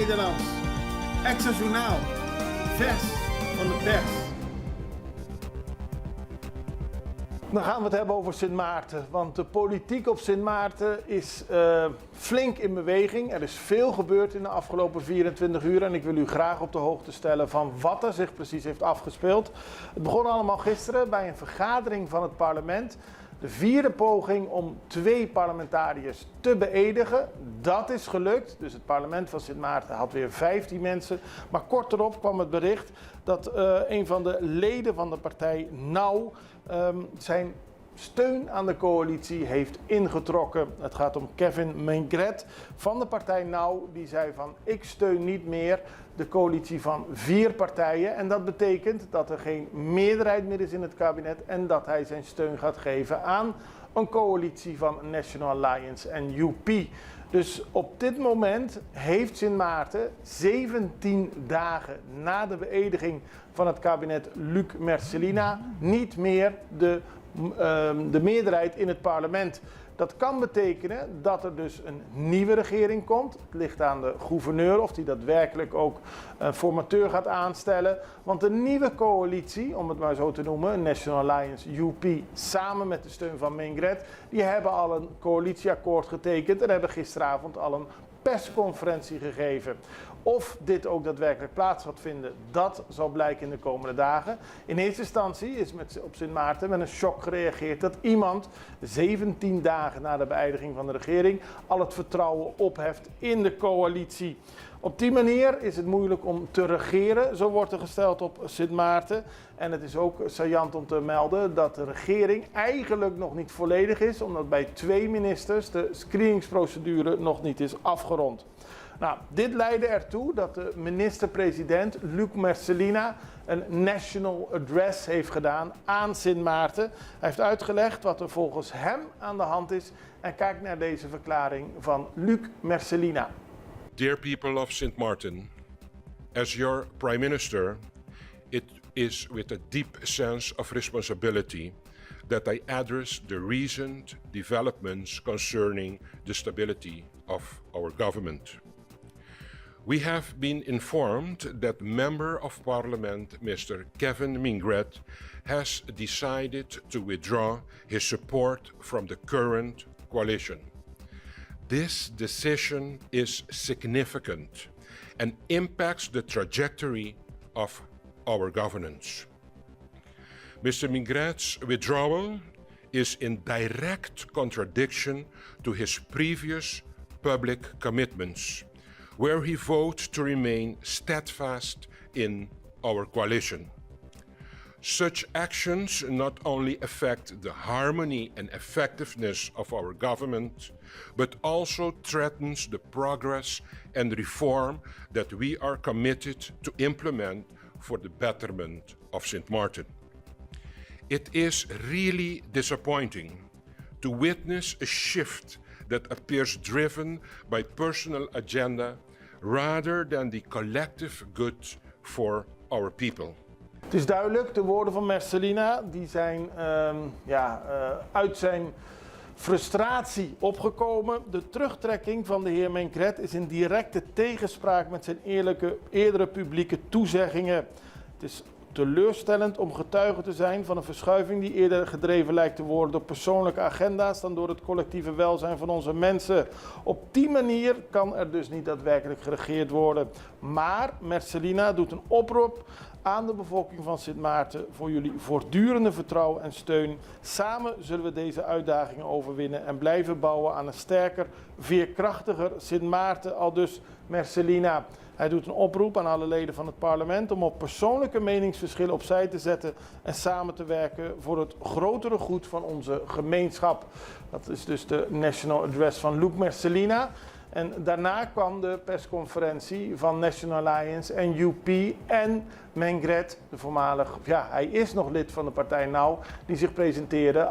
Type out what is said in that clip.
Nederlands. Extra Journaal. Vers van de pers. Dan gaan we het hebben over Sint Maarten, want de politiek op Sint Maarten is flink in beweging. Er is veel gebeurd in de afgelopen 24 uur en ik wil u graag op de hoogte stellen van wat er zich precies heeft afgespeeld. Het begon allemaal gisteren bij een vergadering van het parlement. De vierde poging om 2 parlementariërs te beëdigen, dat is gelukt. Dus het parlement van Sint Maarten had weer 15 mensen. Maar kort erop kwam het bericht dat een van de leden van de partij NOW zijn steun aan de coalitie heeft ingetrokken. Het gaat om Kevin Mengret van de partij NOW. Die zei van ik steun niet meer de coalitie van 4 partijen. En dat betekent dat er geen meerderheid meer is in het kabinet en dat hij zijn steun gaat geven aan een coalitie van National Alliance en UP. Dus op dit moment heeft Sint Maarten 17 dagen na de beëdiging van het kabinet Luc Merselina niet meer de meerderheid in het parlement. Dat kan betekenen dat er dus een nieuwe regering komt. Het ligt aan de gouverneur of die daadwerkelijk ook een formateur gaat aanstellen. Want de nieuwe coalitie, om het maar zo te noemen, National Alliance UP, samen met de steun van Mengret, die hebben al een coalitieakkoord getekend en hebben gisteravond al een persconferentie gegeven. Of dit ook daadwerkelijk plaats gaat vinden, dat zal blijken in de komende dagen. In eerste instantie is op Sint Maarten met een shock gereageerd dat iemand 17 dagen na de beëdiging van de regering al het vertrouwen opheft in de coalitie. Op die manier is het moeilijk om te regeren, zo wordt er gesteld op Sint Maarten. En het is ook saillant om te melden dat de regering eigenlijk nog niet volledig is, omdat bij 2 ministers de screeningsprocedure nog niet is afgerond. Nou, dit leidde ertoe dat de minister-president Luc Merselina een national address heeft gedaan aan Sint Maarten. Hij heeft uitgelegd wat er volgens hem aan de hand is en kijk naar deze verklaring van Luc Merselina. Dear people of St. Martin, as your Prime Minister, it is with a deep sense of responsibility that I address the recent developments concerning the stability of our government. We have been informed that Member of Parliament Mr. Kevin Mengret has decided to withdraw his support from the current coalition. This decision is significant and impacts the trajectory of our governance. Mr. Mengret's withdrawal is in direct contradiction to his previous public commitments, where he vowed to remain steadfast in our coalition. Such actions not only affect the harmony and effectiveness of our government, but also threatens the progress and reform that we are committed to implement for the betterment of St. Martin. It is really disappointing to witness a shift that appears driven by personal agenda rather than the collective good for our people. Het is duidelijk, de woorden van Merselina die zijn uit zijn frustratie opgekomen. De terugtrekking van de heer Mengret is in directe tegenspraak met zijn eerdere publieke toezeggingen. Het is teleurstellend om getuige te zijn van een verschuiving die eerder gedreven lijkt te worden door persoonlijke agenda's dan door het collectieve welzijn van onze mensen. Op die manier kan er dus niet daadwerkelijk geregeerd worden. Maar Merselina doet een oproep aan de bevolking van Sint Maarten voor jullie voortdurende vertrouwen en steun. Samen zullen we deze uitdagingen overwinnen en blijven bouwen aan een sterker, veerkrachtiger Sint Maarten, aldus Merselina. Hij doet een oproep aan alle leden van het parlement om op persoonlijke meningsverschillen opzij te zetten en samen te werken voor het grotere goed van onze gemeenschap. Dat is dus de National Address van Luc Merselina. En daarna kwam de persconferentie van National Alliance en UP en Mengret, de voormalig, hij is nog lid van de partij NOW, die zich presenteerde